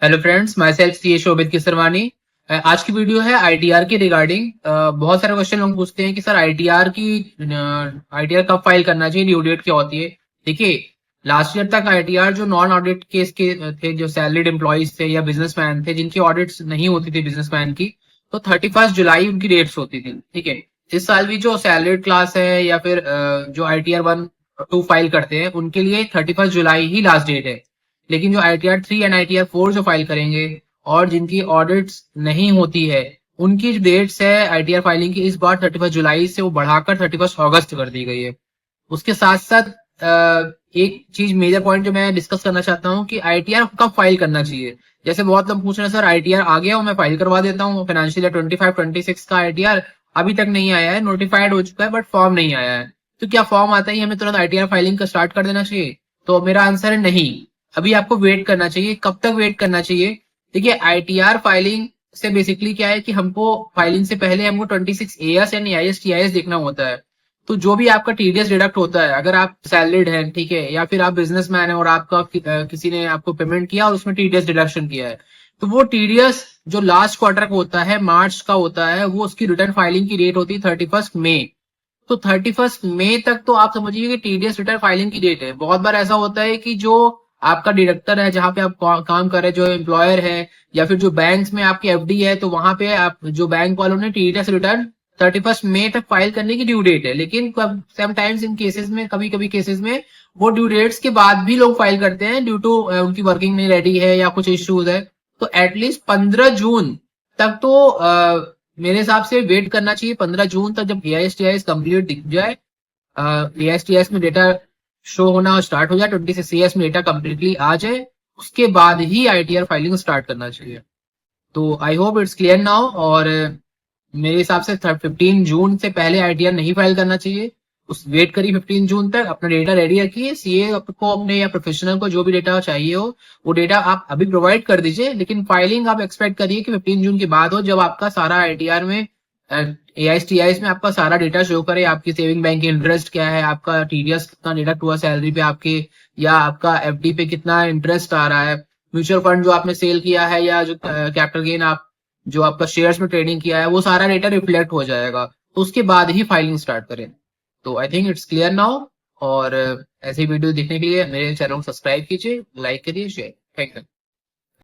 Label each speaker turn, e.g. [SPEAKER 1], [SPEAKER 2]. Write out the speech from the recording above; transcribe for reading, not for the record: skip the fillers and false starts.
[SPEAKER 1] Hello friends, my self सी शोभित किसरवानी। आज की video है आईटीआर के रिगार्डिंग। बहुत सारे क्वेश्चन लोग पूछते हैं कि सर आईटीआर कब फाइल करना चाहिए, ड्यू डेट क्या होती है। देखिए, लास्ट ईयर तक आईटीआर जो नॉन ऑडिट केस के थे, जो सैलरीड एम्प्लॉइज थे या बिजनेसमैन थे जिनकी ऑडिट्स नहीं होती थी बिजनेसमैन की, तो 31 जुलाई उनकी डेट्स होती थी। ठीक है। इस साल भी जो सैलरीड क्लास है या फिर जो आईटीआर 1 2 फाइल करते हैं उनके लिए 31 जुलाई ही लास्ट डेट है। लेकिन जो आईटीआर 3 एंड आईटीआर 4 जो फाइल करेंगे और जिनकी ऑडिट्स नहीं होती है, उनकी जो डेट्स है आईटीआर फाइलिंग की, इस बार 31 जुलाई से वो बढ़ाकर 31 अगस्त कर दी गई है। उसके साथ साथ एक चीज मेजर पॉइंट जो मैं डिस्कस करना चाहता हूँ कि आईटीआर कब फाइल करना चाहिए। जैसे बहुत लोग पूछ रहे हैं सर आईटीआर आ गया हो, मैं फाइल करवा देता हूँ, फाइनेंशियल ईयर 25-26 का आईटीआर अभी तक नहीं आया है, नोटिफाइड हो चुका है बट फॉर्म नहीं आया है, तो क्या फॉर्म आता ही हमें तुरंत आईटीआर फाइलिंग का स्टार्ट कर देना चाहिए? तो मेरा आंसर है नहीं। अभी आपको वेट करना चाहिए। कब तक वेट करना चाहिए? देखिए, आईटीआर फाइलिंग से बेसिकली क्या है कि हमको फाइलिंग से पहले हमको 26 एएस एंड एआईएस टीआईएस देखना होता है। तो जो भी आपका टीडीएस डिडक्ट होता है, अगर आप सैलरीड हैं, ठीक है, या फिर आप बिजनेसमैन है और आपका किसी ने आपको पेमेंट किया और उसमें टीडीएस डिडक्शन किया है, तो वो टीडीएस जो लास्ट क्वार्टर का होता है, मार्च का होता है, वो उसकी रिटर्न फाइलिंग की डेट होती है 31 मई। तो 31 मई तक तो आप समझिए कि टीडीएस रिटर्न फाइलिंग की डेट है। बहुत बार ऐसा होता है कि जो आपका डायरेक्टर है, जहां पे आप काम कर रहे हैं, जो एम्प्लॉयर है, या फिर जो बैंक में आपकी एफडी है, तो वहां पे आप जो बैंक वालों ने टीडीएस रिटर्न 31 मई तक फाइल करने की ड्यू डेट है। लेकिन समटाइम्स इन केसेस में, कभी कभी केसेस में वो ड्यू डेट्स के बाद भी लोग फाइल करते हैं ड्यू टू उनकी वर्किंग नहीं रेडी है या कुछ इश्यूज है। तो एटलीस्ट 15 जून तक तो मेरे हिसाब से वेट करना चाहिए। 15 जून तक जब एआईएस कंप्लीट दिख जाए, एआईएस में डेटा शो होना स्टार्ट हो जाए, 26 एएस में डेटा कंप्लीटली आ जाए, उसके बाद ही आईटीआर फाइलिंग स्टार्ट करना चाहिए। तो I hope it's clear now. और मेरे हिसाब से 15 जून से पहले आईटीआर नहीं फाइल करना चाहिए। उस वेट करिए 15 जून तक, अपना डेटा रेडी रखिए। सीए को अपने या प्रोफेशनल को जो भी डेटा चाहिए हो, वो डेटा आप अभी प्रोवाइड कर दीजिए, लेकिन फाइलिंग आप एक्सपेक्ट करिए कि 15 जून के बाद हो, जब आपका सारा आईटीआर में, एआईएस टीआईएस में आपका सारा डेटा शो करे। आपकी सेविंग बैंक की इंटरेस्ट क्या है, आपका टीडीएस कितना डिडक्ट हुआ सैलरी पे आपके, या आपका एफडी पे कितना इंटरेस्ट आ रहा है, म्यूचुअल फंड जो आपने सेल किया है, या जो कैपिटल गेन आप जो आपका शेयर्स में ट्रेडिंग किया है, वो सारा डेटा रिफ्लेक्ट हो जाएगा। तो उसके बाद ही फाइलिंग स्टार्ट करें। तो I think it's clear now. और ऐसी वीडियो देखने के लिए मेरे चैनल को सब्सक्राइब कीजिए, लाइक करिए, शेयर। Thank you.